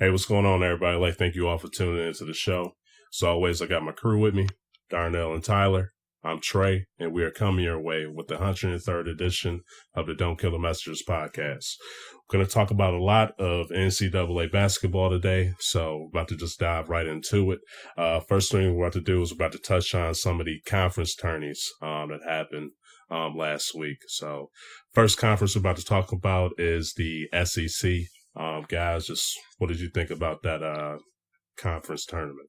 Hey, what's going on, everybody? I'd like to thank you all for tuning into the show. As always, I got my crew with me, Darnell and Tyler. I'm Trey, and we are coming your way with the 103rd edition of the Don't Kill the Messengers podcast. We're going to talk about a lot of NCAA basketball today, so we're about to just dive right into it. First thing we're about to do is we're about to touch on some of the conference tourneys that happened last week. So first conference we're about to talk about is the SEC. Guys, just what did you think about that conference tournament?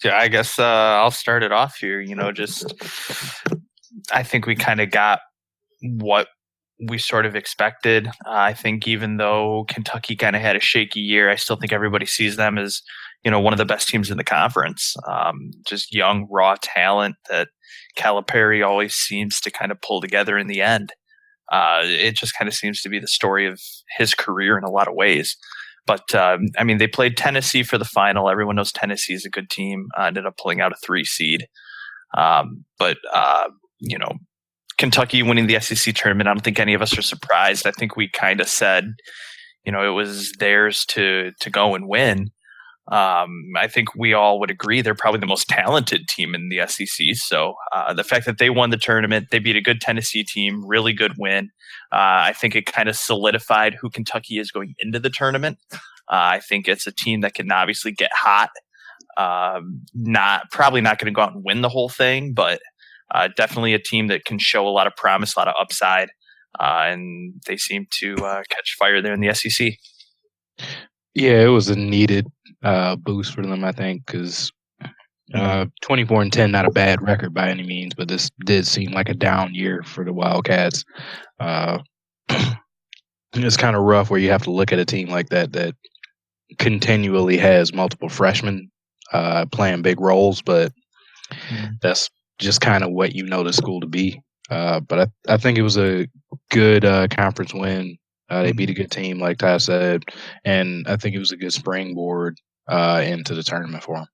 Yeah, I guess I'll start it off here. I think we kind of got what we sort of expected. I think even though Kentucky kind of had a shaky year, I still think everybody sees them as, one of the best teams in the conference. Just young, raw talent that Calipari always seems to kind of pull together in the end. It just kind of seems to be the story of his career in a lot of ways. But, they played Tennessee for the final. Everyone knows Tennessee is a good team. Ended up pulling out a 3 seed. Kentucky winning the SEC tournament, I don't think any of us are surprised. I think we kind of said, it was theirs to go and win. I think we all would agree they're probably the most talented team in the SEC. So the fact that they won the tournament, they beat a good Tennessee team, really good win. I think it kind of solidified who Kentucky is going into the tournament. I think it's a team that can obviously get hot. Probably not going to go out and win the whole thing, but definitely a team that can show a lot of promise, a lot of upside. And they seem to catch fire there in the SEC. Yeah, it was a needed boost for them, I think, because 24-10, not a bad record by any means, but this did seem like a down year for the Wildcats. It's kind of rough where you have to look at a team like that continually has multiple freshmen playing big roles, but that's just kind of what the school to be. But I think it was a good conference win. They beat a good team, like Ty said, and I think it was a good springboard into the tournament for them.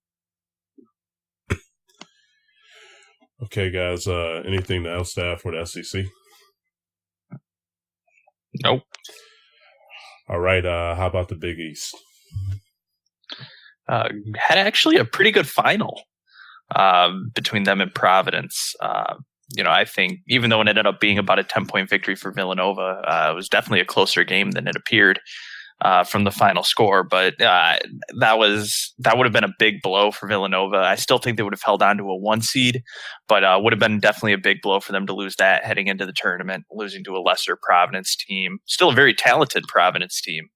Okay, guys, anything else to add for the SEC? Nope. All right, how about the Big East? Had actually a pretty good final between them and Providence. I think even though it ended up being about a 10-point victory for Villanova, it was definitely a closer game than it appeared from the final score. But that would have been a big blow for Villanova. I still think they would have held on to a 1 seed, but would have been definitely a big blow for them to lose that heading into the tournament, losing to a lesser Providence team. Still a very talented Providence team.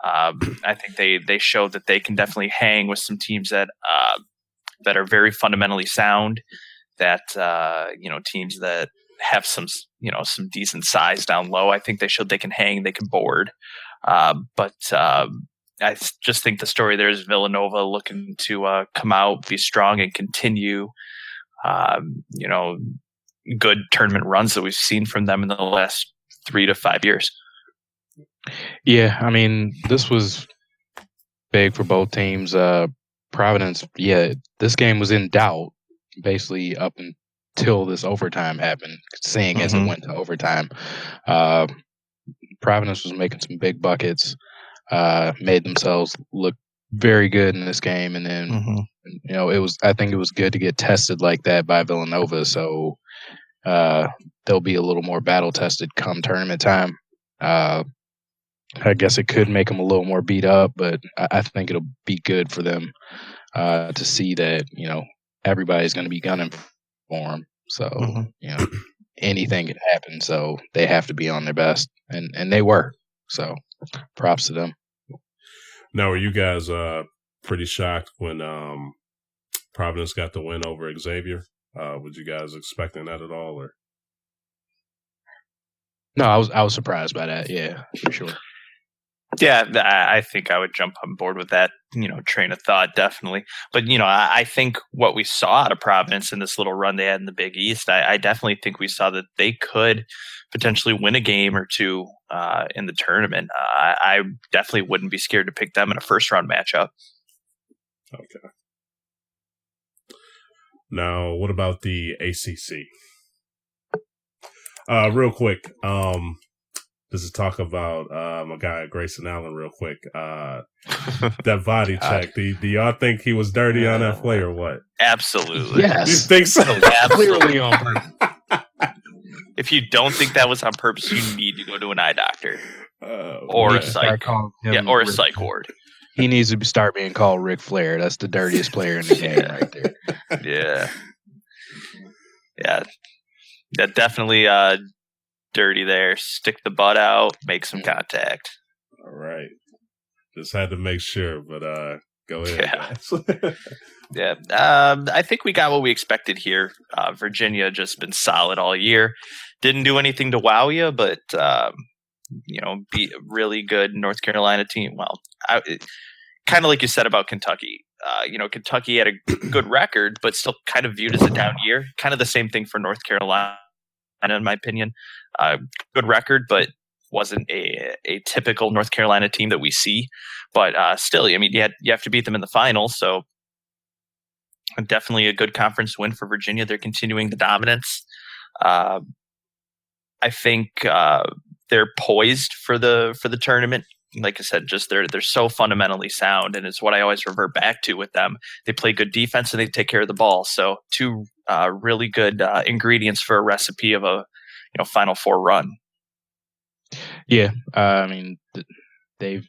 I think they showed that they can definitely hang with some teams that are very fundamentally sound. That teams that have some decent size down low. I think they showed they can hang, they can board. But I just think the story there is Villanova looking to come out, be strong, and continue. Good tournament runs that we've seen from them in the last 3 to 5 years. Yeah, this was big for both teams. Providence, this game was in doubt basically up until this overtime happened, seeing as it went to overtime. Providence was making some big buckets, made themselves look very good in this game, and then I think it was good to get tested like that by Villanova, so they'll be a little more battle tested come tournament time. I guess it could make them a little more beat up, but I think it'll be good for them to see that everybody's going to be gunning for them. So, anything can happen. So they have to be on their best. And they were. So props to them. Now, were you guys pretty shocked when Providence got the win over Xavier? Was you guys expecting that at all? Or? No, I was surprised by that. Yeah, for sure. Yeah, I think I would jump on board with that, train of thought, definitely. But, I think what we saw out of Providence in this little run they had in the Big East, I definitely think we saw that they could potentially win a game or two in the tournament. I definitely wouldn't be scared to pick them in a first-round matchup. Okay. Now, what about the ACC? Real quick. Just to talk about my guy Grayson Allen real quick. That body check. Do y'all think he was dirty on that play or what? Absolutely. Yes. You think so? Absolutely on purpose. If you don't think that was on purpose, you need to go to an eye doctor or a psych. Or a psych ward. He needs to start being called Ric Flair. That's the dirtiest player in the game right there. Yeah. That definitely dirty there. Stick the butt out, make some contact. All right. Just had to make sure, but go ahead. Yeah. I think we got what we expected here. Virginia just been solid all year. Didn't do anything to wow you, but beat a really good North Carolina team. Well, kind of like you said about Kentucky. Kentucky had a good record, but still kind of viewed as a down year. Kind of the same thing for North Carolina, in my opinion. Good record, but wasn't a typical North Carolina team that we see. But still, I mean, you have to beat them in the finals. So definitely a good conference win for Virginia. They're continuing the dominance. I think they're poised for the tournament. Like I said, just they're so fundamentally sound, and it's what I always revert back to with them. They play good defense and they take care of the ball. So two really good ingredients for a recipe of a Final Four run. Yeah, I mean they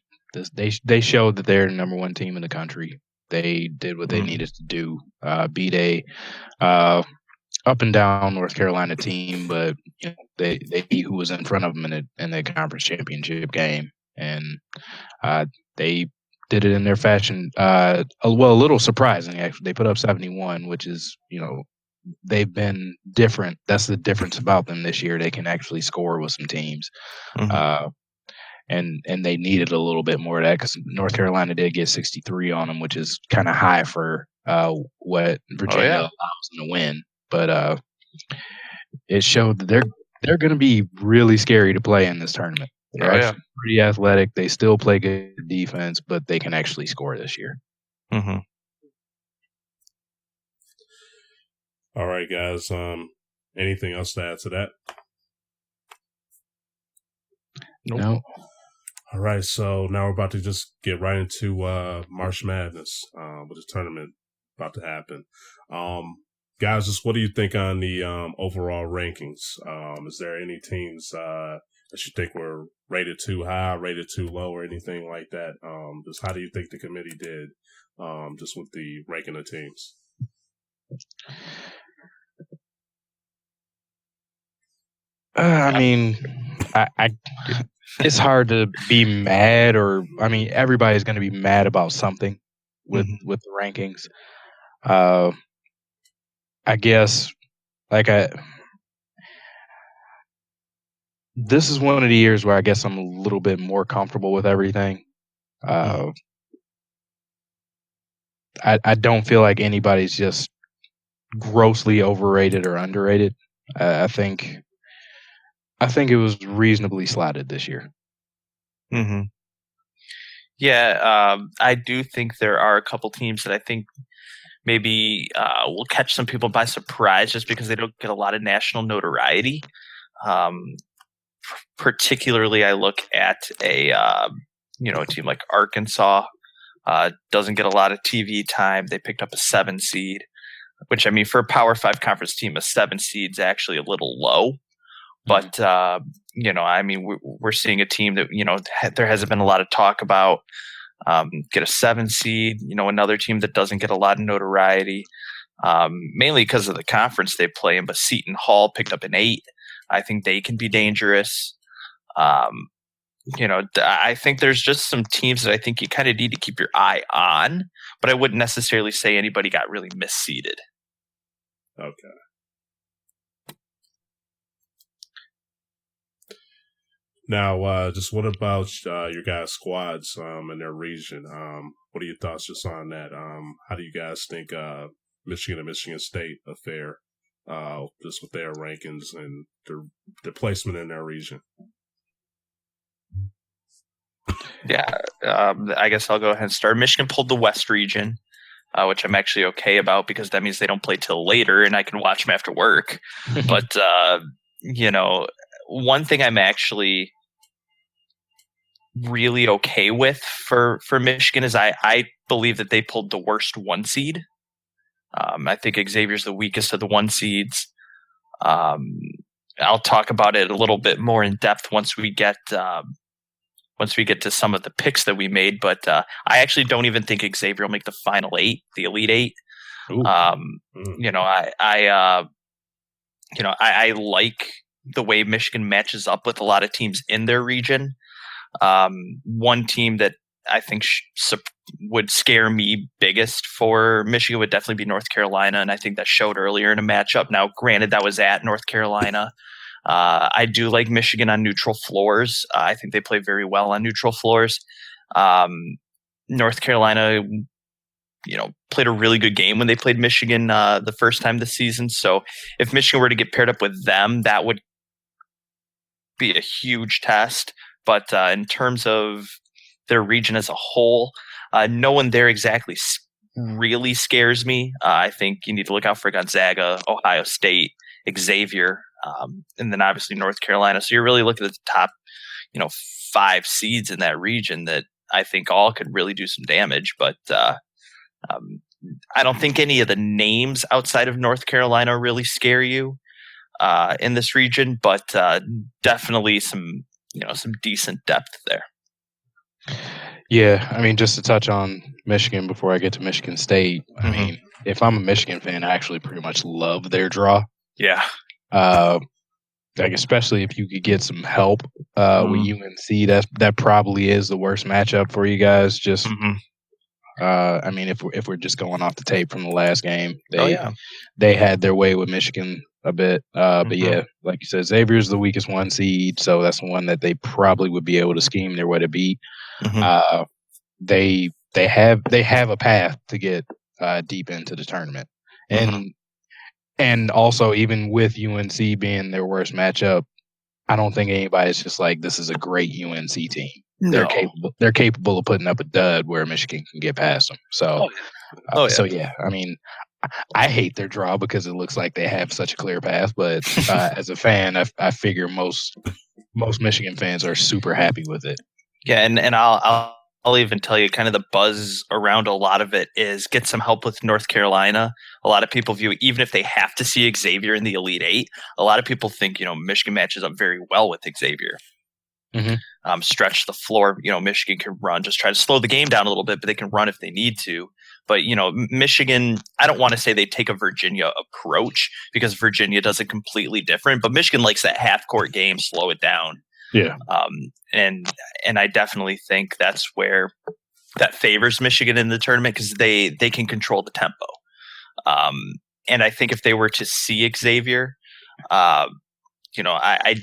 showed that they're the number one team in the country. They did what they needed to do, beat a up and down North Carolina team, but they beat who was in front of them in the conference championship game, and they did it in their fashion. A little surprising actually. They put up 71, which is they've been different. That's the difference about them this year. They can actually score with some teams. And they needed a little bit more of that because North Carolina did get 63 on them, which is kind of high for what Virginia allows them to win. But it showed that they're going to be really scary to play in this tournament. They're actually pretty athletic. They still play good defense, but they can actually score this year. Mm-hmm. All right, guys. Anything else to add to that? Nope. No. All right, so now we're about to just get right into March Madness with the tournament about to happen. Guys, just what do you think on the overall rankings? Is there any teams that you think were rated too high, rated too low, or anything like that? Just how do you think the committee did just with the ranking of teams? I mean, I it's hard to be mad, or I mean, everybody's going to be mad about something with the rankings. I guess, this is one of the years where I guess I'm a little bit more comfortable with everything. I don't feel like anybody's just grossly overrated or underrated. I think it was reasonably slotted this year. Mm-hmm. Yeah, I do think there are a couple teams that I think maybe will catch some people by surprise just because they don't get a lot of national notoriety. Particularly, I look at a team like Arkansas. Doesn't get a lot of TV time. They picked up a 7 seed, which, I mean, for a Power 5 conference team, a 7 seed is actually a little low. But, I mean, we're seeing a team that, there hasn't been a lot of talk about get a 7 seed, another team that doesn't get a lot of notoriety, mainly because of the conference they play in. But Seton Hall picked up an 8. I think they can be dangerous. I think there's just some teams that I think you kind of need to keep your eye on, but I wouldn't necessarily say anybody got really misseeded. Okay. Now, just what about your guys' squads in their region? What are your thoughts just on that? How do you guys think Michigan and Michigan State affair, just with their rankings and their placement in their region? Yeah, I guess I'll go ahead and start. Michigan pulled the West region, which I'm actually okay about because that means they don't play till later and I can watch them after work. But one thing I'm actually really okay with for Michigan is I believe that they pulled the worst 1 seed. I think Xavier's the weakest of the 1 seeds. I'll talk about it a little bit more in depth once we get to some of the picks that we made. But I actually don't even think Xavier will make the final 8, the Elite 8. I like the way Michigan matches up with a lot of teams in their region. One team that I think would scare me biggest for Michigan would definitely be North Carolina, and I think that showed earlier in a matchup. Now, granted, that was at North Carolina. I do like Michigan on neutral floors. I think they play very well on neutral floors. North Carolina, played a really good game when they played Michigan the first time this season. So if Michigan were to get paired up with them, that would be a huge test. But in terms of their region as a whole, no one there exactly really scares me. I think you need to look out for Gonzaga, Ohio State, Xavier, and then obviously North Carolina. So you're really looking at the top, 5 seeds in that region that I think all could really do some damage. But I don't think any of the names outside of North Carolina really scare you in this region, but definitely some decent depth there. Yeah, I mean, just to touch on Michigan before I get to Michigan State, I mean, if I'm a Michigan fan, I actually pretty much love their draw. Yeah. Especially if you could get some help with UNC, that probably is the worst matchup for you guys. Just, I mean, if we're just going off the tape from the last game, they had their way with Michigan a bit. But yeah, like you said, Xavier's the weakest 1 seed, so that's the one that they probably would be able to scheme their way to beat. They have a path to get deep into the tournament, and also even with UNC being their worst matchup, I don't think anybody's just like, this is a great UNC team. No. They're capable of putting up a dud where Michigan can get past them. So, so yeah, I mean, I hate their draw because it looks like they have such a clear path. But as a fan, I figure most Michigan fans are super happy with it. Yeah, and I'll even tell you, kind of the buzz around a lot of it is get some help with North Carolina. A lot of people view, even if they have to see Xavier in the Elite 8, a lot of people think, Michigan matches up very well with Xavier. Stretch the floor, Michigan can run, just try to slow the game down a little bit, but they can run if they need to. But, Michigan, I don't want to say they take a Virginia approach because Virginia does it completely different, but Michigan likes that half-court game, slow it down. Yeah. And I definitely think that's where that favors Michigan in the tournament because they can control the tempo. And I think if they were to see Xavier, I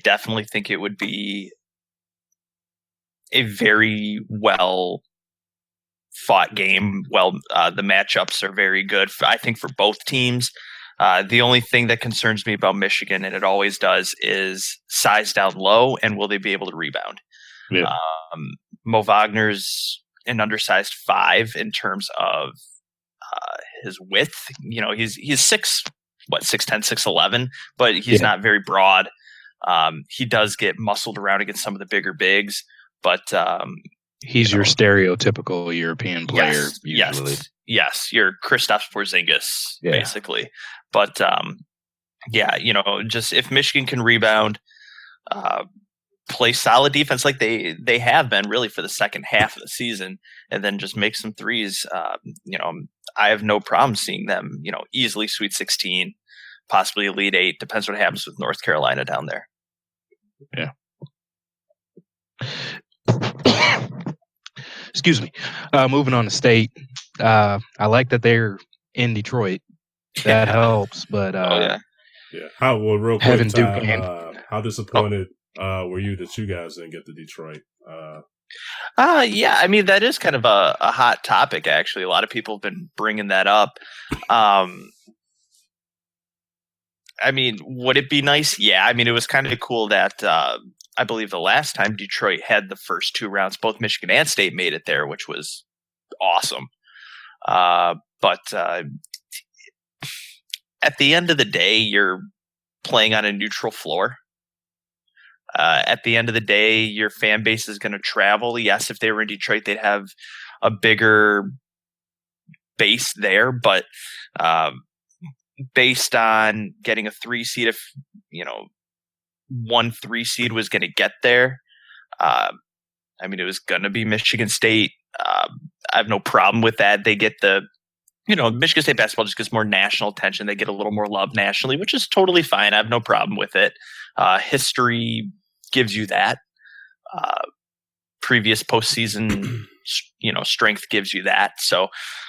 definitely think it would be a very well fought game. The matchups are very good, I think, for both teams. The only thing that concerns me about Michigan, and it always does, is size down low, and will they be able to rebound? Yeah. Mo Wagner's an undersized 5 in terms of his width. He's 6'10", 6'11", but he's not very broad. He does get muscled around against some of the bigger bigs, but he's your stereotypical European player. Usually. Yes, you're Kristaps Porzingis, basically. But just if Michigan can rebound, play solid defense like they have been really for the second half of the season, and then just make some threes, I have no problem seeing them, easily Sweet 16, possibly Elite 8. Depends what happens with North Carolina down there. Yeah. Excuse me. Moving on to State. I like that they're in Detroit. That helps, but real quick, how disappointed were you that you guys didn't get to Detroit? I mean, that is kind of a hot topic, actually. A lot of people have been bringing that up. I mean, would it be nice? Yeah, I mean, it was kind of cool that I believe the last time Detroit had the first 2 rounds, both Michigan and State made it there, which was awesome. But at the end of the day, you're playing on a neutral floor. At the end of the day, your fan base is going to travel. Yes, if they were in Detroit, they'd have a bigger base there, but based on getting a 3 seed, if 1 3 seed was going to get there, it was going to be Michigan State. I have no problem with that. They get Michigan State basketball just gets more national attention. They get a little more love nationally, which is totally fine. I have no problem with it. History gives you that. Previous postseason, strength gives you that. So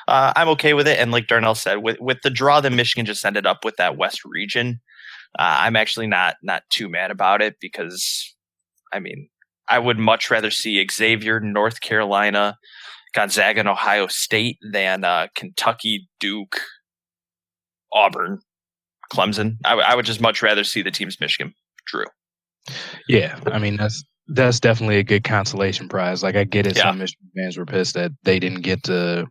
I'm okay with it. And like Darnell said, with the draw that Michigan just ended up with that West region, I'm actually not too mad about it because, I would much rather see Xavier, North Carolina, Gonzaga, and Ohio State than Kentucky, Duke, Auburn, Clemson. I would just much rather see the teams Michigan drew. Yeah, that's definitely a good consolation prize. Like I get it, some Michigan fans were pissed that they didn't get to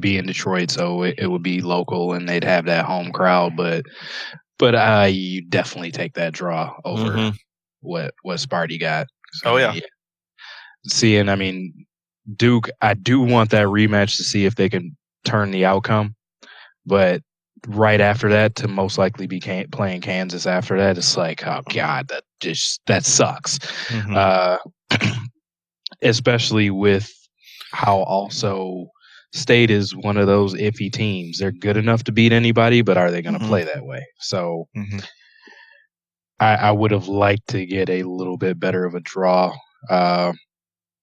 be in Detroit, so it would be local and they'd have that home crowd. But you definitely take that draw over what Sparty got. So, seeing, Duke, I do want that rematch to see if they can turn the outcome, but right after that to most likely be playing Kansas after that, it's like, oh God, that sucks. Especially with how also State is one of those iffy teams. They're good enough to beat anybody, but are they going to play that way? So I would have liked to get a little bit better of a draw.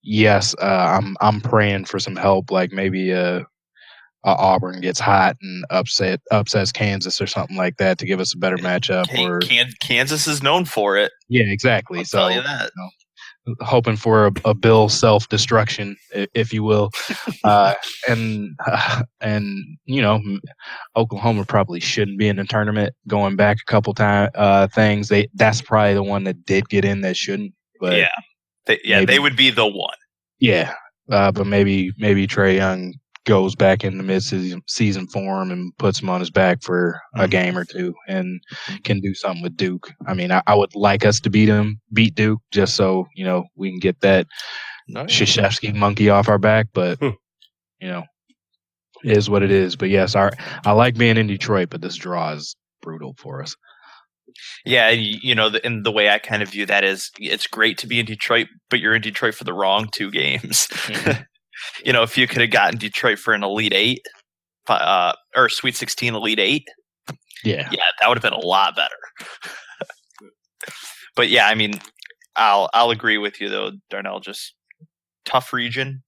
Yes, I'm praying for some help, like maybe Auburn gets hot and upsets Kansas or something like that to give us a better matchup. Kansas is known for it. Yeah, exactly. I'll tell you that. Hoping for a Bill self-destruction, if you will, and Oklahoma probably shouldn't be in the tournament. Going back a couple things, that's probably the one that did get in that shouldn't. But they would be the one. Yeah, but maybe Trae Young goes back into mid-season form and puts him on his back for a game or two and can do something with Duke. I would like us to beat Duke, just so, we can get that Krzyzewski monkey off our back. But, it is what it is. But yes, I like being in Detroit, but this draw is brutal for us. Yeah, and the way I kind of view that is it's great to be in Detroit, but you're in Detroit for the wrong 2 games. If you could have gotten Detroit for an Elite 8 or Sweet 16 Elite 8, yeah, that would have been a lot better. But yeah, I'll agree with you though, Darnell. Just tough region.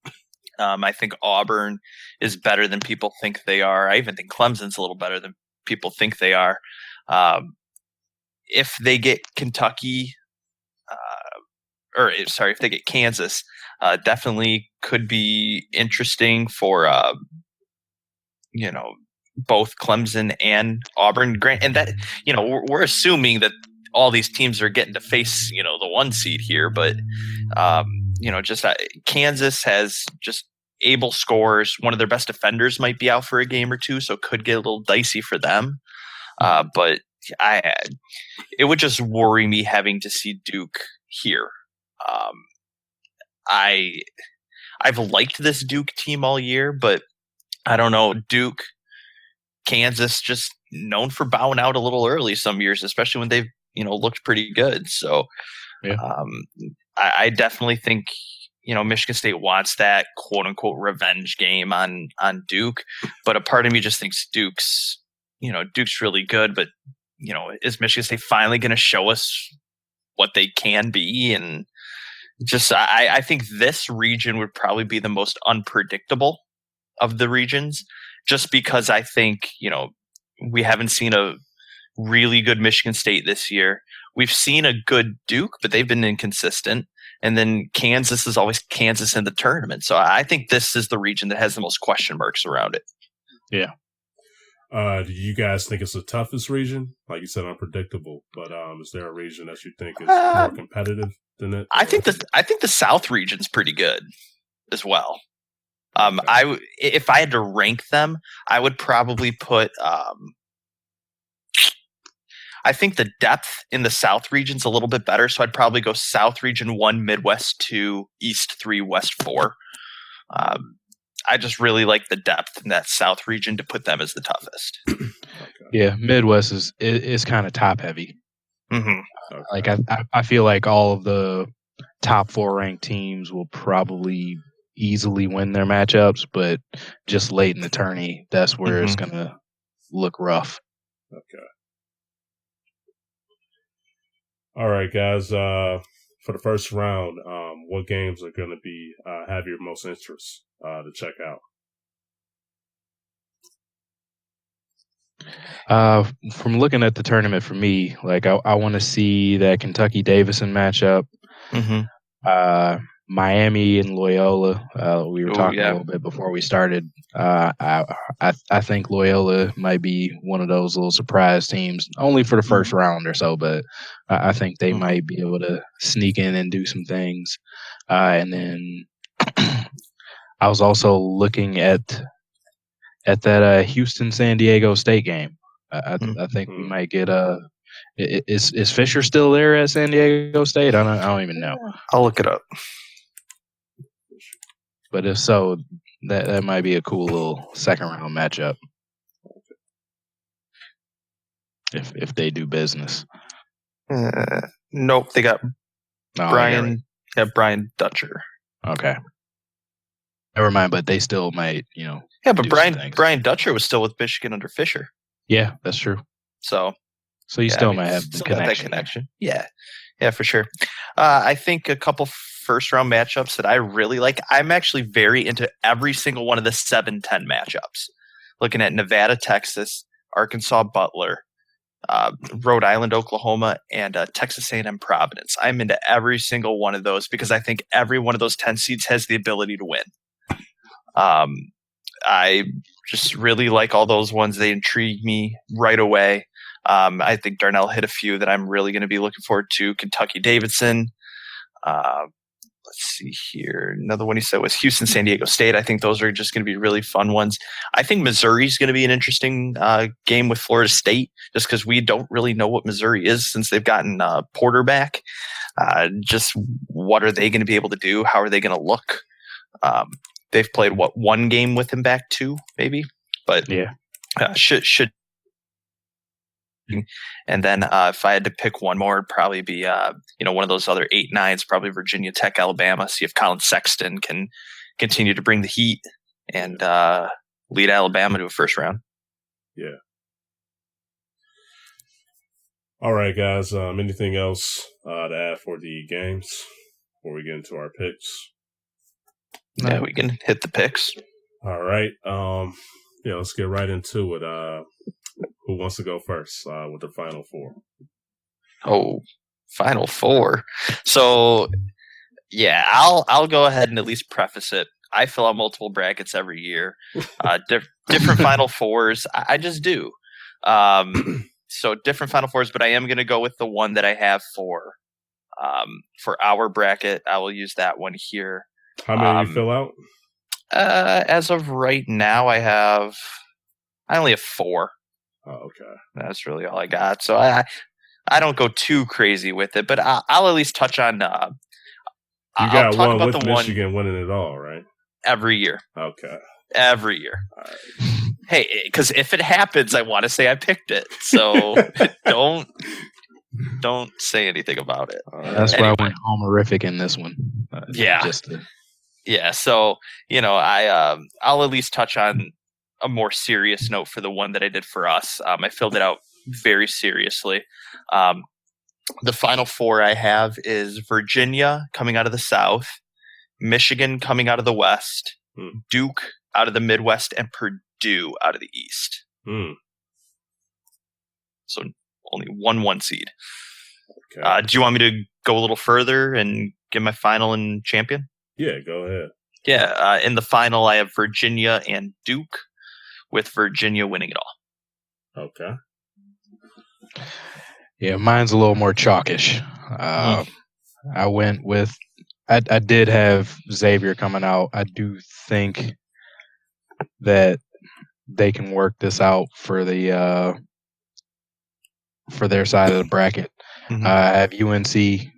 I think Auburn is better than people think they are. I even think Clemson's a little better than people think they are. If they get Kentucky, if they get Kansas, definitely could be interesting for both Clemson and Auburn. And that we're assuming that all these teams are getting to face the 1 seed here, but Kansas has just able scorers. One of their best defenders might be out for a game or two, so it could get a little dicey for them. But it would just worry me having to see Duke here. I've liked this Duke team all year, but I don't know. Duke, Kansas, just known for bowing out a little early some years, especially when they've looked pretty good. So, I definitely think Michigan State wants that quote unquote revenge game on Duke, but a part of me just thinks Duke's really good, but is Michigan State finally going to show us what they can be? And just, I think this region would probably be the most unpredictable of the regions, just because I think, we haven't seen a really good Michigan State this year. We've seen a good Duke, but they've been inconsistent. And then Kansas is always Kansas in the tournament. So I think this is the region that has the most question marks around it. Yeah. Do you guys think it's the toughest region? Like you said, unpredictable, but is there a region that you think is more competitive than it? I think the South region's pretty good as well. If I had to rank them, I would probably put I think the depth in the South region's a little bit better, so I'd probably go South Region 1, Midwest 2, East 3, West 4. I just really like the depth in that South region to put them as the toughest. Okay. Yeah, Midwest is kind of top heavy. Mm-hmm. Okay. Like I feel like all of the top 4 ranked teams will probably easily win their matchups, but just late in the tourney, that's where it's gonna look rough. Okay. All right, guys. For the first round, what games are going to be have your most interest to check out? From looking at the tournament, for me, like I want to see that Kentucky Davidson matchup. Mm-hmm. Miami and Loyola. We were talking a little bit before we started. I think Loyola might be one of those little surprise teams, only for the first round or so, but I think they might be able to sneak in and do some things. And then I was also looking at that Houston San Diego State game. I think we might get is Fisher still there at San Diego State? I don't even know. I'll look it up. But if so, that might be a cool little second round matchup. If they do business. Nope, they got Brian. Yeah, Brian Dutcher. Okay. Never mind, but they still might, Yeah, but Brian Dutcher was still with Michigan under Fisher. Yeah, that's true. So you still might have the connection. Yeah, for sure. I think a couple first round matchups that I really like. I'm actually very into every single one of the 7-10 matchups. Looking at Nevada, Texas, Arkansas, Butler, Rhode Island, Oklahoma, and Texas A&M, Providence. I'm into every single one of those because I think every one of those 10 seeds has the ability to win. I just really like all those ones. They intrigue me right away. I think Darnell hit a few that I'm really going to be looking forward to. Kentucky Davidson. Let's see here. Another one he said was Houston San Diego State. I think those are just going to be really fun ones. I think Missouri's going to be an interesting game with Florida State, just because we don't really know what Missouri is since they've gotten Porter back. Just what are they going to be able to do? How are they going to look? They've played one game with him back, 2 maybe, but yeah, should. And then if I had to pick one more, it'd probably be one of those other 8-9s, probably Virginia Tech, Alabama. See if Colin Sexton can continue to bring the heat and lead Alabama to a first round. Yeah. All right, guys. Anything else to add for the games before we get into our picks? Yeah, we can hit the picks. All right. Let's get right into it. Who wants to go first with the Final Four? Oh, Final Four. So, yeah, I'll go ahead and at least preface it. I fill out multiple brackets every year, different Final Fours. I just do. So different Final Fours, but I am going to go with the one that I have for our bracket. I will use that one here. How many you fill out? As of right now, I only have 4. Oh, okay. That's really all I got. So I don't go too crazy with it, but I'll at least touch on. You got one with Michigan winning it all, right? Every year. Okay. Every year. All right. Hey, because if it happens, I want to say I picked it. So don't say anything about it. That's why I went homerific in this one. Yeah. Yeah. So I'll at least touch on a more serious note for the one that I did for us. I filled it out very seriously. The Final Four I have is Virginia coming out of the South, Michigan coming out of the West, Duke out of the Midwest, and Purdue out of the East. So only 1 seed. Okay. Do you want me to go a little further and give my final and champion? Yeah, go ahead. Yeah, in the final I have Virginia and Duke, with Virginia winning it all. Okay. Yeah, mine's a little more chalkish. I went with I did have Xavier coming out. I do think that they can work this out for the for their side of the bracket. Mhm. I have UNC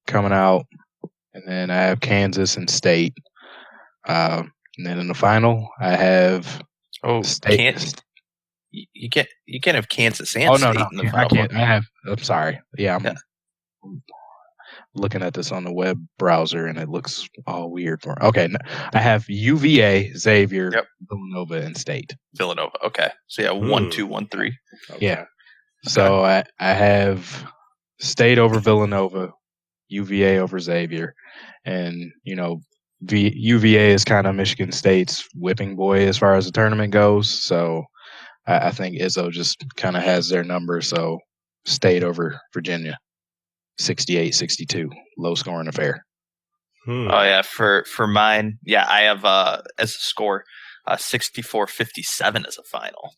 coming out, and then I have Kansas and State. And then in the final, I have State. You can't have Kansas and Oh State no, in the I final can't. four. I'm sorry. Yeah, I'm looking at this on the web browser, and it looks all weird. Okay, I have UVA, Xavier, Villanova, and State. Villanova. Okay, so yeah, 1, 2, 1, 3. Okay. Yeah. So I have State over Villanova, UVA over Xavier, and UVA is kind of Michigan State's whipping boy as far as the tournament goes. So I think Izzo just kind of has their number. So State over Virginia, 68-62, low scoring affair. Oh yeah, for mine, yeah, I have as a score 64-57 as a final.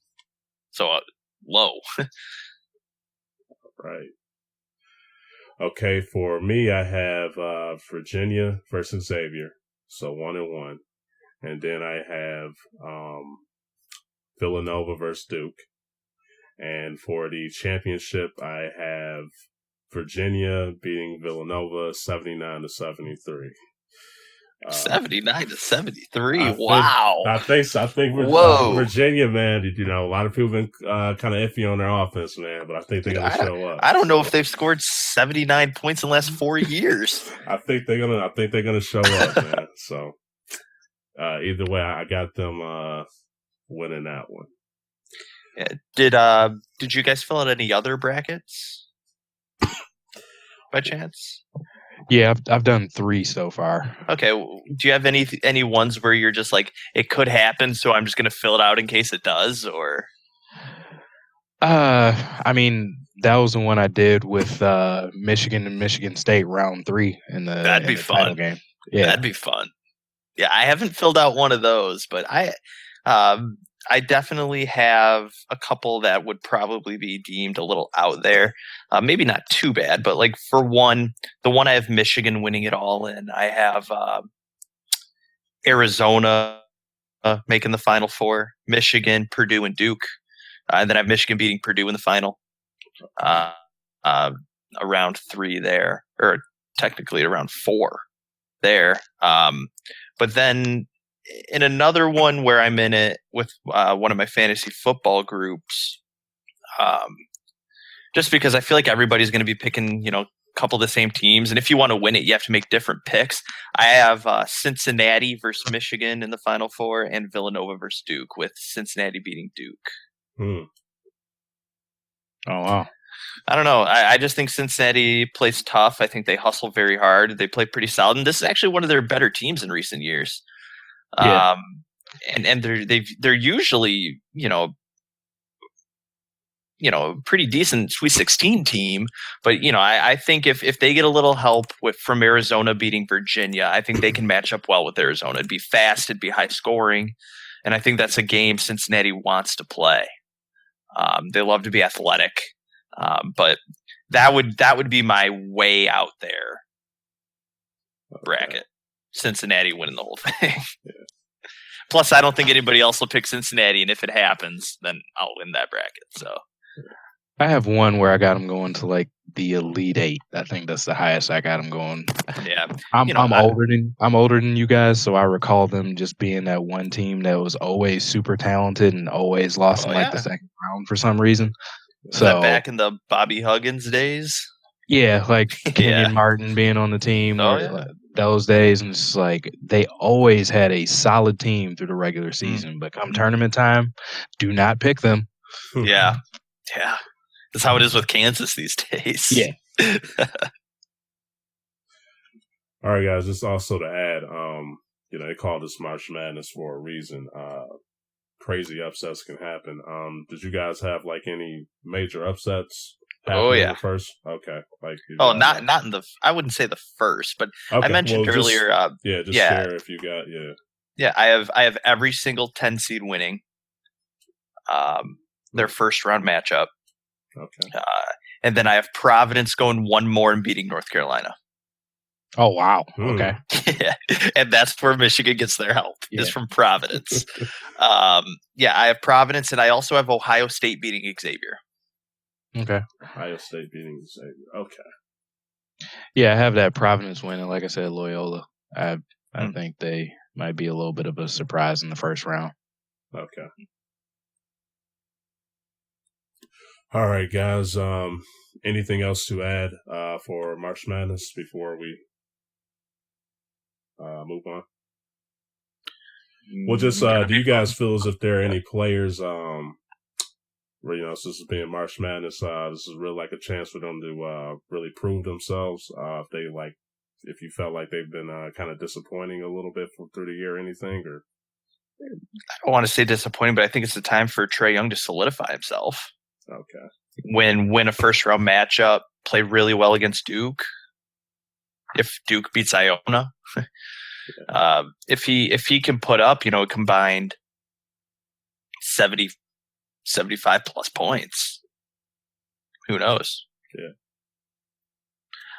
So low. Right. Okay, for me, I have Virginia versus Xavier, so 1-1, and then I have Villanova versus Duke, and for the championship, I have Virginia beating Villanova 79-73. 79-73. Wow. I think Virginia, man. A lot of people have been kind of iffy on their offense, man. But I think they're gonna show up. I don't know if they've scored 79 points in the last 4 years. I think they're gonna show up, man. So either way, I got them winning that one. Yeah. Did you guys fill out any other brackets by chance? Yeah, I've done 3 so far. Okay. Do you have any ones where you're just like, it could happen, so I'm just going to fill it out in case it does, or? I mean, that was the one I did with Michigan and Michigan State round 3 in the That'd be fun. Game. Yeah, that'd be fun. Yeah, I haven't filled out one of those, but I definitely have a couple that would probably be deemed a little out there. Maybe not too bad, but like for one, the one I have Michigan winning it all in. I have Arizona making the Final Four, Michigan, Purdue, and Duke. And then I have Michigan beating Purdue in the final. Around 3 there, or technically around 4 there. But then in another one where I'm in it with one of my fantasy football groups, just because I feel like everybody's going to be picking, a couple of the same teams. And if you want to win it, you have to make different picks. I have Cincinnati versus Michigan in the Final Four and Villanova versus Duke, with Cincinnati beating Duke. Oh, wow. I don't know. I just think Cincinnati plays tough. I think they hustle very hard. They play pretty solid. And this is actually one of their better teams in recent years. Yeah. And they're usually, pretty decent Sweet 16 team. But, I think if they get a little help from Arizona beating Virginia, I think they can match up well with Arizona. It'd be fast. It'd be high scoring. And I think that's a game Cincinnati wants to play. They love to be athletic. But that would be my way out there bracket. Cincinnati winning the whole thing. Yeah. Plus, I don't think anybody else will pick Cincinnati, and if it happens, then I'll win that bracket. So I have one where I got them going to like the Elite 8. I think that's the highest I got them going. Yeah, I'm older than you guys, so I recall them just being that one team that was always super talented and always lost in the second round for some reason. Was that back in the Bobby Huggins days? Yeah, like Kenyon Martin being on the team. Those days, and it's like they always had a solid team through the regular season, but come tournament time, do not pick them. Yeah. That's how it is with Kansas these days. Yeah. All right, guys. Just also to add, they call this March Madness for a reason. Crazy upsets can happen. Did you guys have like any major upsets? Oh yeah, the first. Okay, not in the. I wouldn't say the first, but I mentioned earlier. Share if you got. Yeah, I have every single 10 seed winning. Their first round matchup. Okay. And then I have Providence going one more and beating North Carolina. Oh wow! Okay. Yeah, and that's where Michigan gets their help. Is from Providence. I have Providence, and I also have Ohio State beating Xavier. Okay. Ohio State beating Xavier. Okay. Yeah, I have that Providence win, and like I said, Loyola. I think they might be a little bit of a surprise in the first round. Okay. All right, guys. Anything else to add for March Madness before we move on? Well, just do you guys feel as if there are any players, since it's being March Madness, this is really like a chance for them to really prove themselves? If you felt like they've been kind of disappointing a little bit through the year, anything, or? I don't want to say disappointing, but I think it's the time for Trae Young to solidify himself. Okay. Win a first round matchup, play really well against Duke. If Duke beats Iona, if he can put up, a combined 70, 75 plus points, who knows? Yeah.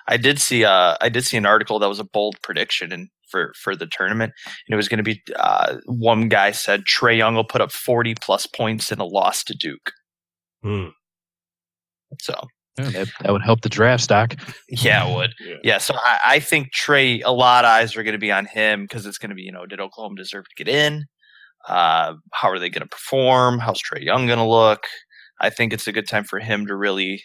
I did see an article that was a bold prediction for the tournament, and it was going to be one guy said Trae Young will put up 40 plus points in a loss to Duke. So that would help the draft stock. Yeah, it would. Yeah, so I think Trae, a lot of eyes are going to be on him because it's going to be, did Oklahoma deserve to get in? How are they going to perform? How's Trae Young going to look? I think it's a good time for him to really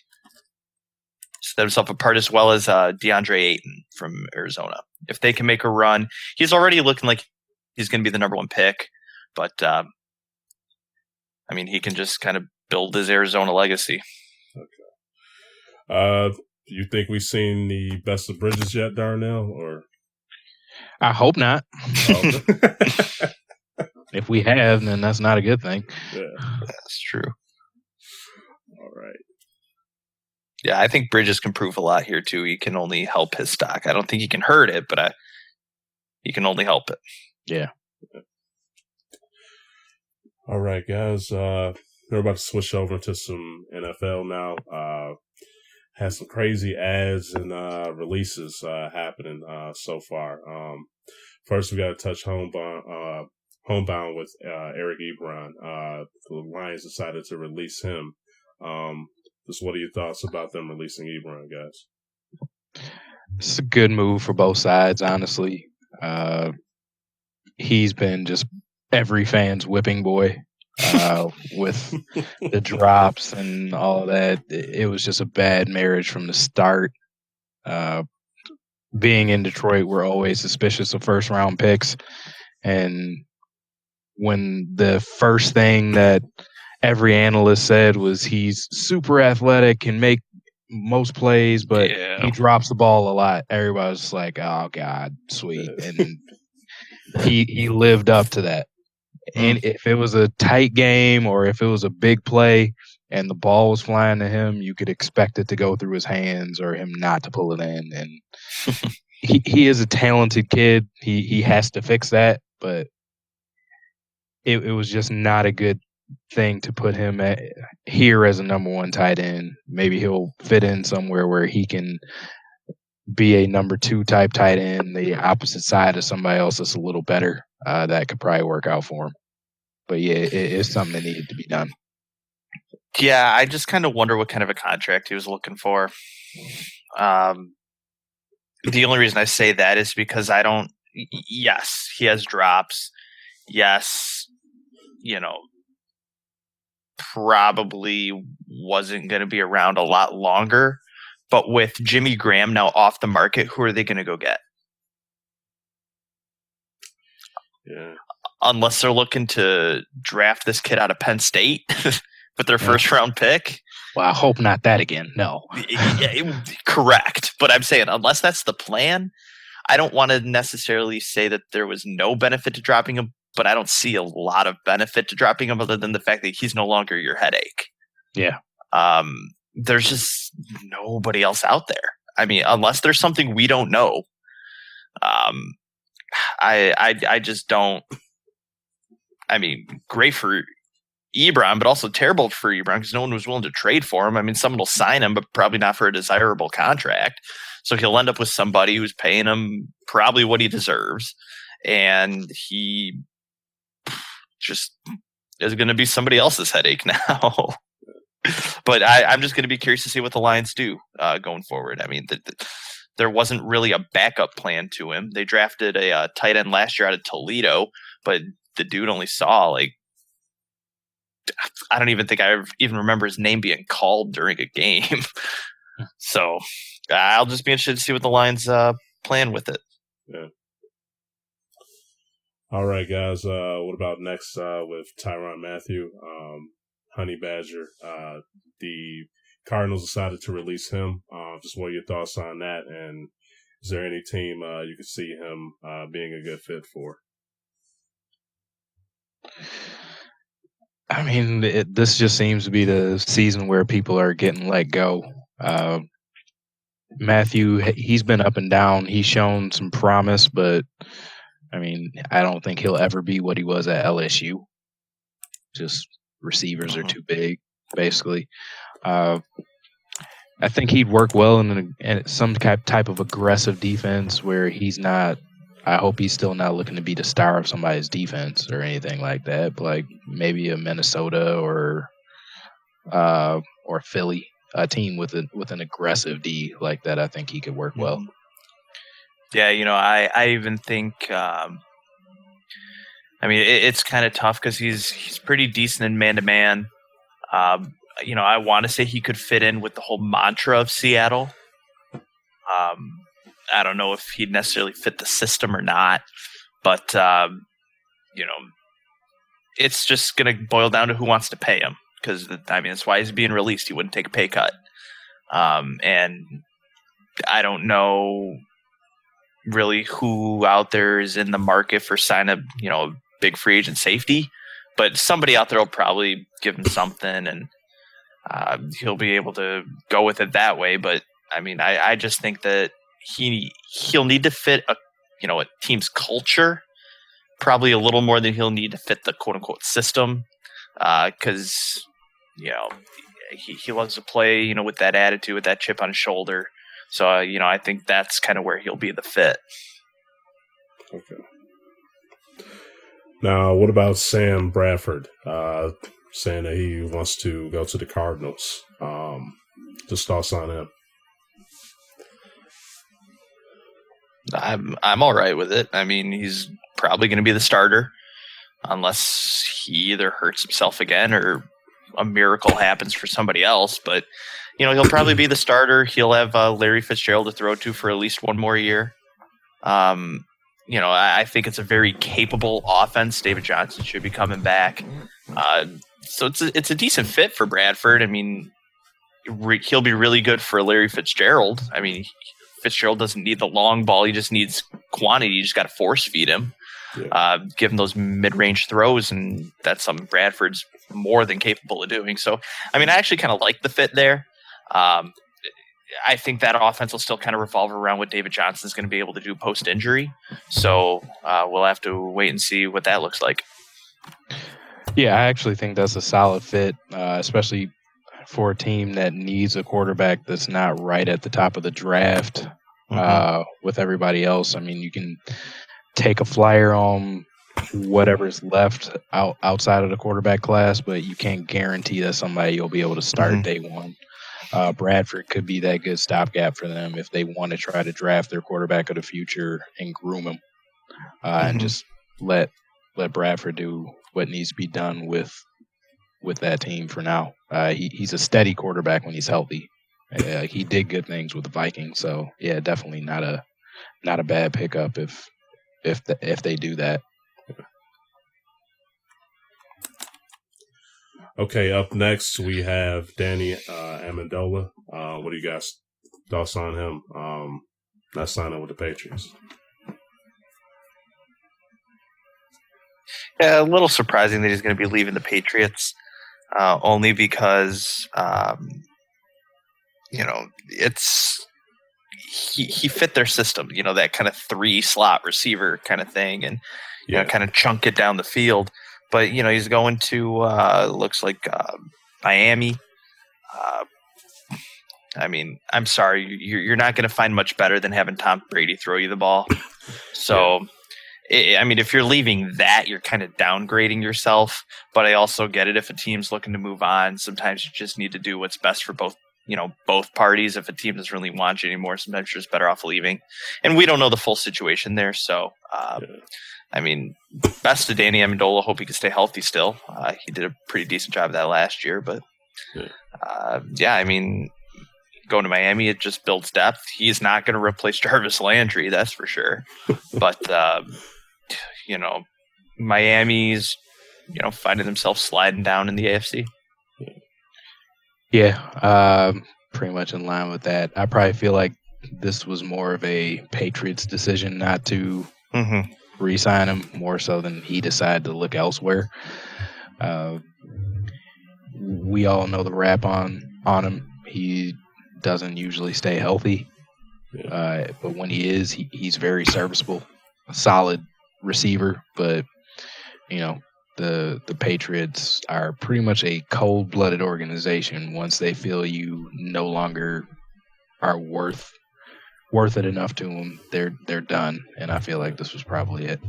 set himself apart, as well as DeAndre Ayton from Arizona. If they can make a run, he's already looking like he's going to be the number one pick. But, he can just kind of build his Arizona legacy. Okay. Do you think we've seen the best of Bridges yet, Darnell? Or I hope not. If we have, then that's not a good thing. Yeah, that's true. All right. Yeah, I think Bridges can prove a lot here too. He can only help his stock. I don't think he can hurt it, but he can only help it. Yeah. All right, guys. We're about to switch over to some NFL now. Has some crazy ads and releases happening so far. First, we got to touch Homebound with Eric Ebron. The Lions decided to release him. Just what are your thoughts about them releasing Ebron, guys? It's a good move for both sides, honestly. He's been just every fan's whipping boy with the drops and all that. It was just a bad marriage from the start. Being in Detroit, we're always suspicious of first-round picks. And when the first thing that every analyst said was he's super athletic, can make most plays, but he drops the ball a lot, everybody was like, oh, God, sweet. And he lived up to that. And if it was a tight game or if it was a big play and the ball was flying to him, you could expect it to go through his hands or him not to pull it in. And he is a talented kid. He has to fix that, but it was just not a good thing to put him here as a number one tight end. Maybe he'll fit in somewhere where he can be a number two type tight end, the opposite side of somebody else that's a little better. That could probably work out for him. But yeah, it's something that needed to be done. Yeah, I just kind of wonder what kind of a contract he was looking for. The only reason I say that is because yes, he has drops. Yes, probably wasn't going to be around a lot longer. But with Jimmy Graham now off the market, who are they going to go get? Yeah. Unless they're looking to draft this kid out of Penn State with their first round pick. Well, I hope not that again. No. Yeah, correct. But I'm saying, unless that's the plan, I don't want to necessarily say that there was no benefit to dropping him, but I don't see a lot of benefit to dropping him other than the fact that he's no longer your headache. Yeah. There's just nobody else out there. I mean, unless there's something we don't know. I just don't. I mean, great for Ebron, but also terrible for Ebron because no one was willing to trade for him. I mean, someone will sign him, but probably not for a desirable contract. So he'll end up with somebody who's paying him probably what he deserves. And he just is going to be somebody else's headache now. But I'm just going to be curious to see what the Lions do going forward. I mean, there wasn't really a backup plan to him. They drafted a tight end last year out of Toledo, but the dude only saw I don't even think I even remember his name being called during a game. So I'll just be interested to see what the Lions plan with it. Yeah. All right, guys. What about next with Tyrann Mathieu, Honey Badger? The Cardinals decided to release him. Just what are your thoughts on that? And is there any team you could see him being a good fit for? I mean, this just seems to be the season where people are getting let go. Mathieu, he's been up and down. He's shown some promise, but I mean, I don't think he'll ever be what he was at LSU. Just receivers are too big, basically. I think he'd work well in some type of aggressive defense where he's not. I hope he's still not looking to be the star of somebody's defense or anything like that. But like maybe a Minnesota or Philly, a team with an aggressive D like that. I think he could work well. Yeah, I even think. I mean, it's kind of tough because he's pretty decent in man-to-man. I want to say he could fit in with the whole mantra of Seattle. I don't know if he'd necessarily fit the system or not, but it's just going to boil down to who wants to pay him. Because I mean, that's why he's being released. He wouldn't take a pay cut, and I don't know really who out there is in the market for sign a big free agent safety, but somebody out there will probably give him something, and he'll be able to go with it that way. But I mean, I just think that he'll need to fit a team's culture probably a little more than he'll need to fit the quote unquote system, because he loves to play with that attitude, with that chip on his shoulder. So I think that's kind of where he'll be the fit. Okay. Now, what about Sam Bradford? Saying that he wants to go to the Cardinals. Just thoughts on him. I'm all right with it. I mean, he's probably going to be the starter unless he either hurts himself again or a miracle happens for somebody else. But he'll probably be the starter. He'll have Larry Fitzgerald to throw to for at least one more year. I think it's a very capable offense. David Johnson should be coming back. So it's a decent fit for Bradford. I mean, he'll be really good for Larry Fitzgerald. I mean, Fitzgerald doesn't need the long ball. He just needs quantity. You just got to force feed him, give him those mid-range throws, and that's something Bradford's more than capable of doing. So, I mean, I actually kind of like the fit there. I think that offense will still kind of revolve around what David Johnson's going to be able to do post-injury. So we'll have to wait and see what that looks like. Yeah, I actually think that's a solid fit, especially for a team that needs a quarterback that's not right at the top of the draft with everybody else. I mean, you can take a flyer on whatever's left outside of the quarterback class, but you can't guarantee that somebody you'll be able to start day one. Bradford could be that good stopgap for them if they want to try to draft their quarterback of the future and groom him, and just let Bradford do what needs to be done with that team for now. He's a steady quarterback when he's healthy. He did good things with the Vikings, so yeah, definitely not a bad pickup if they do that. Okay, up next we have Danny Amendola. What do you guys thoughts on him? Not signing with the Patriots. Yeah, a little surprising that he's going to be leaving the Patriots, only because it's he fit their system. That kind of 3-slot receiver kind of thing, and kind of chunk it down the field. But he's going to looks like Miami. I mean, I'm sorry, you're not going to find much better than having Tom Brady throw you the ball. So I mean, if you're leaving that, you're kind of downgrading yourself. But I also get it. If a team's looking to move on, sometimes you just need to do what's best for both parties. If a team doesn't really want you anymore, sometimes you're just better off leaving. And we don't know the full situation there. So, I mean, best to Danny Amendola. Hope he can stay healthy still. He did a pretty decent job of that last year. But, I mean, going to Miami, it just builds depth. He's not going to replace Jarvis Landry, that's for sure. But, Miami's, finding themselves sliding down in the AFC. Yeah, pretty much in line with that. I probably feel like this was more of a Patriots decision not to re-sign him, more so than he decided to look elsewhere. We all know the rap on him. He doesn't usually stay healthy, but when he is, he's very serviceable, a solid receiver. But the Patriots are pretty much a cold-blooded organization. Once they feel you no longer are worth it enough to them, they're done. And I feel like this was probably it.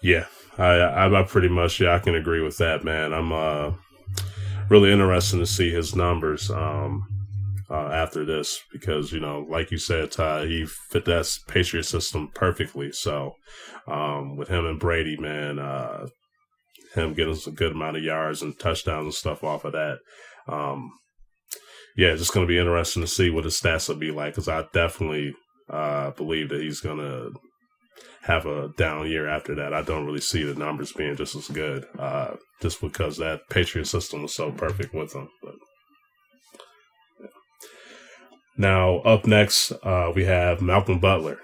Yeah, I pretty much I can agree with that, man. I'm really interested to see his numbers after this because like you said, Ty, he fit that Patriot system perfectly. So with him and Brady, man, him getting a good amount of yards and touchdowns and stuff off of that. It's just going to be interesting to see what his stats will be like because I definitely believe that he's going to have a down year after that. I don't really see the numbers being just as good just because that Patriot system was so perfect with him. But, Now, up next, we have Malcolm Butler.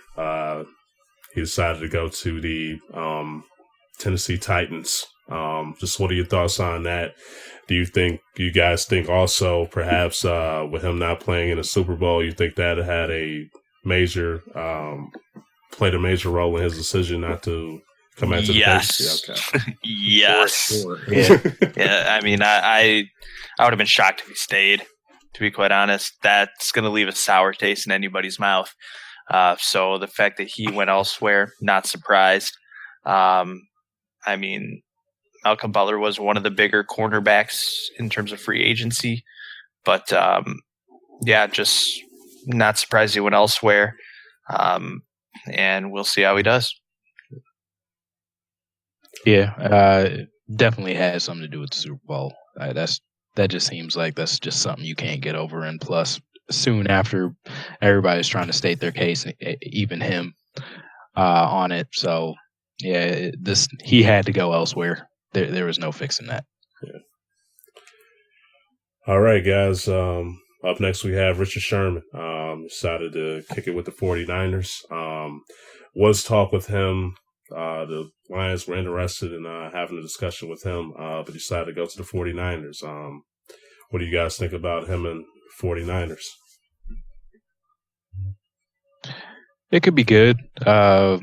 He decided to go to the Tennessee Titans. Just what are your thoughts on that? Do you guys think also perhaps with him not playing in the Super Bowl, you think that had played a major role in his decision not to come out to the Patriots? Yeah, okay. Yes. For sure. Yeah. Yeah. I mean, I would have been shocked if he stayed. To be quite honest, that's going to leave a sour taste in anybody's mouth. So the fact that he went elsewhere, not surprised. I mean, Malcolm Butler was one of the bigger cornerbacks in terms of free agency. But, just not surprised he went elsewhere. And we'll see how he does. Yeah, definitely has something to do with the Super Bowl. That just seems like that's just something you can't get over. And plus, soon after, everybody's trying to state their case, even him, on it. So, yeah, he had to go elsewhere. There was no fixing that. Yeah. All right, guys. Up next, we have Richard Sherman. Decided to kick it with the 49ers. Was talk with him. The Lions were interested in having a discussion with him, but decided to go to the 49ers. What do you guys think about him and 49ers? It could be good. The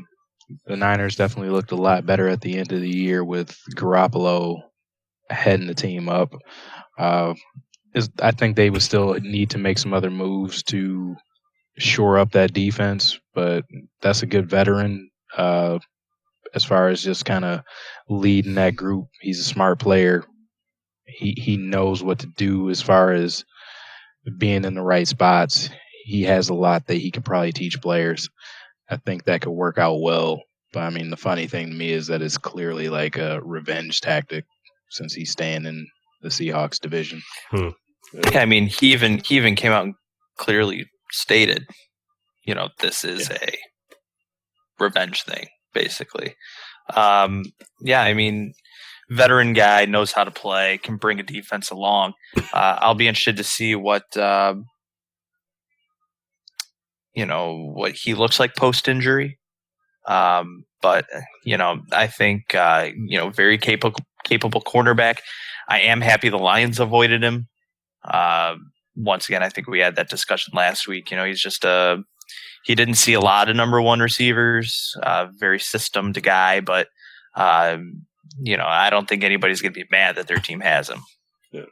Niners definitely looked a lot better at the end of the year with Garoppolo heading the team up. I think they would still need to make some other moves to shore up that defense, but that's a good veteran. As far as just kind of leading that group, he's a smart player. He knows what to do as far as being in the right spots. He has a lot that he could probably teach players. I think that could work out well. But I mean, the funny thing to me is that it's clearly like a revenge tactic since he's staying in the Seahawks division. Yeah, I mean, he even came out and clearly stated, this is a revenge thing, basically. I mean, veteran guy, knows how to play, can bring a defense along. I'll be interested to see what he looks like post-injury. But I think very capable cornerback. I am happy the Lions avoided him. Once again, I think we had that discussion last week. He's just he didn't see a lot of number one receivers. Very systemed guy, but I don't think anybody's going to be mad that their team has him. Yeah.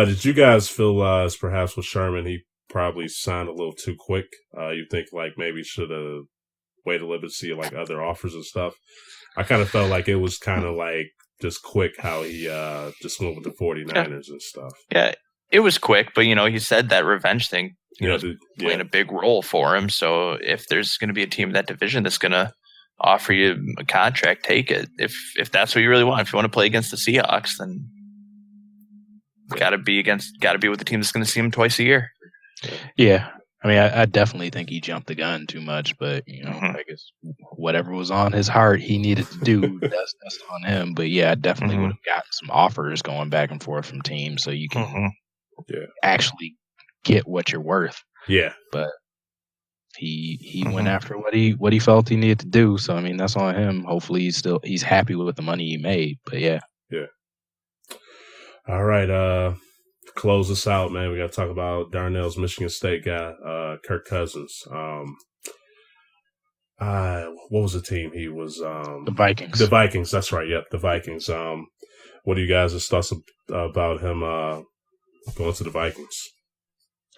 Did you guys feel as perhaps with Sherman, he probably signed a little too quick? You think like maybe should have wait a little bit to see like other offers and stuff. I kind of felt like it was kind of like just quick how he just went with the 49ers and stuff. Yeah, it was quick, but he said that revenge thing, playing a big role for him. So if there's going to be a team in that division that's going to offer you a contract, take it. If that's what you really want, if you want to play against the Seahawks, then got to be with the team that's going to see him twice a year. Yeah. I mean, I definitely think he jumped the gun too much, but I guess whatever was on his heart he needed to do, that's on him. But yeah, I definitely would have gotten some offers going back and forth from teams so you can actually get what you're worth. Yeah. But he went after what he felt he needed to do. So I mean, that's on him. Hopefully he's happy with the money he made. But yeah. Yeah. All right, close us out, man. We got to talk about Darnell's Michigan State guy, Kirk Cousins. What was the team he was? The Vikings. The Vikings. That's right. Yep, the Vikings. What do you guys' thoughts about him going to the Vikings?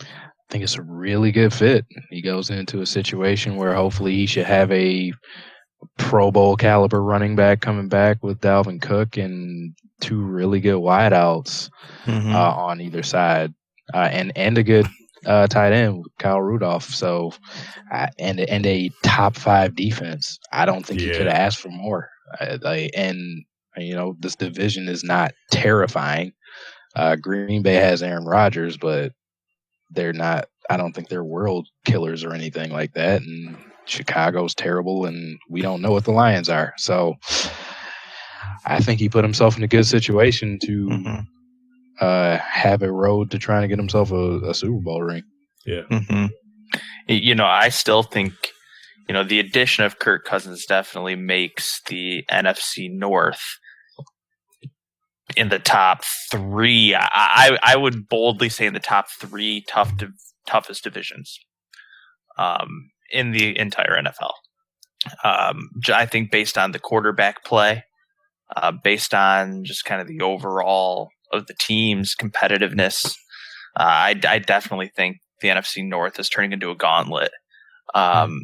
I think it's a really good fit. He goes into a situation where hopefully he should have a Pro Bowl caliber running back coming back with Dalvin Cook and two really good wideouts on either side, and a good tight end with Kyle Rudolph. So, and a top 5 defense. I don't think you could have asked for more. This division is not terrifying. Green Bay has Aaron Rodgers, but they're not. I don't think they're world killers or anything like that. And Chicago's terrible, and we don't know what the Lions are. So I think he put himself in a good situation to have a road to trying to get himself a Super Bowl ring. Yeah. I still think, the addition of Kirk Cousins definitely makes the NFC North in the top 3. I would boldly say in the top 3 toughest divisions in the entire NFL. I think based on the quarterback play, based on just kind of the overall of the team's competitiveness, I definitely think the NFC North is turning into a gauntlet.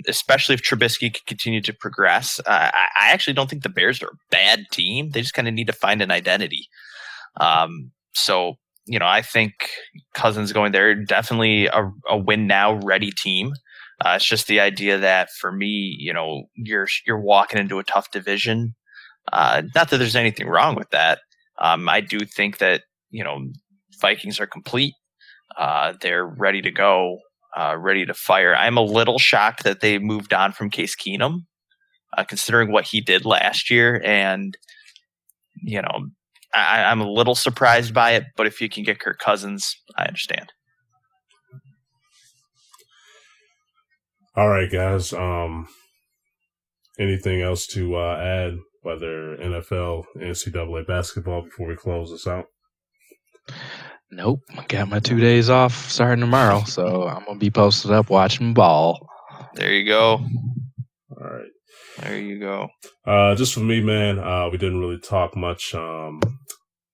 Especially if Trubisky can continue to progress. I actually don't think the Bears are a bad team. They just kind of need to find an identity. So, I think Cousins going there, definitely a win now ready team. It's just the idea that for me, you're walking into a tough division. Not that there's anything wrong with that. I do think that, Vikings are complete. They're ready to go, ready to fire. I'm a little shocked that they moved on from Case Keenum, considering what he did last year. And, I'm a little surprised by it, but if you can get Kirk Cousins, I understand. All right, guys. Anything else to add, whether NFL, NCAA basketball, before we close this out? Nope. Got my 2 days off starting tomorrow, so I'm going to be posted up watching ball. There you go. All right. There you go. Just for me, man, we didn't really talk much.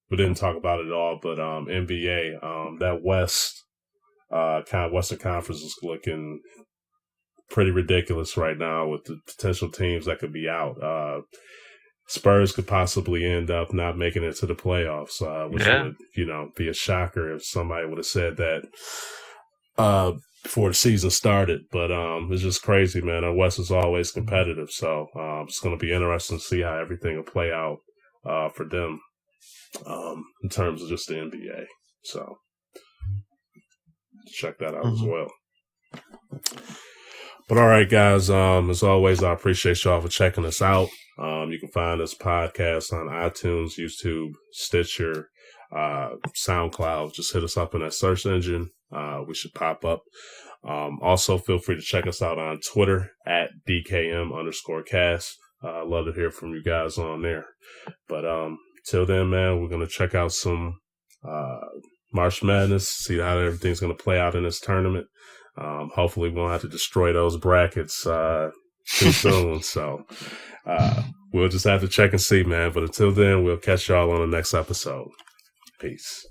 We didn't talk about it at all, but NBA, that Western Conference is looking pretty ridiculous right now with the potential teams that could be out. Spurs could possibly end up not making it to the playoffs, which would, be a shocker if somebody would have said that before the season started. But it's just crazy, man. The West is always competitive, so it's going to be interesting to see how everything will play out for them in terms of just the NBA. So check that out as well. But all right, guys, as always, I appreciate y'all for checking us out. You can find this podcast on iTunes, YouTube, Stitcher, SoundCloud. Just hit us up in that search engine. We should pop up. Also, feel free to check us out on Twitter at DKM_cast. I'd love to hear from you guys on there. But till then, man, we're going to check out some March Madness, see how everything's going to play out in this tournament. Hopefully we won't have to destroy those brackets too soon. So we'll just have to check and see, man. But until then, we'll catch y'all on the next episode. Peace.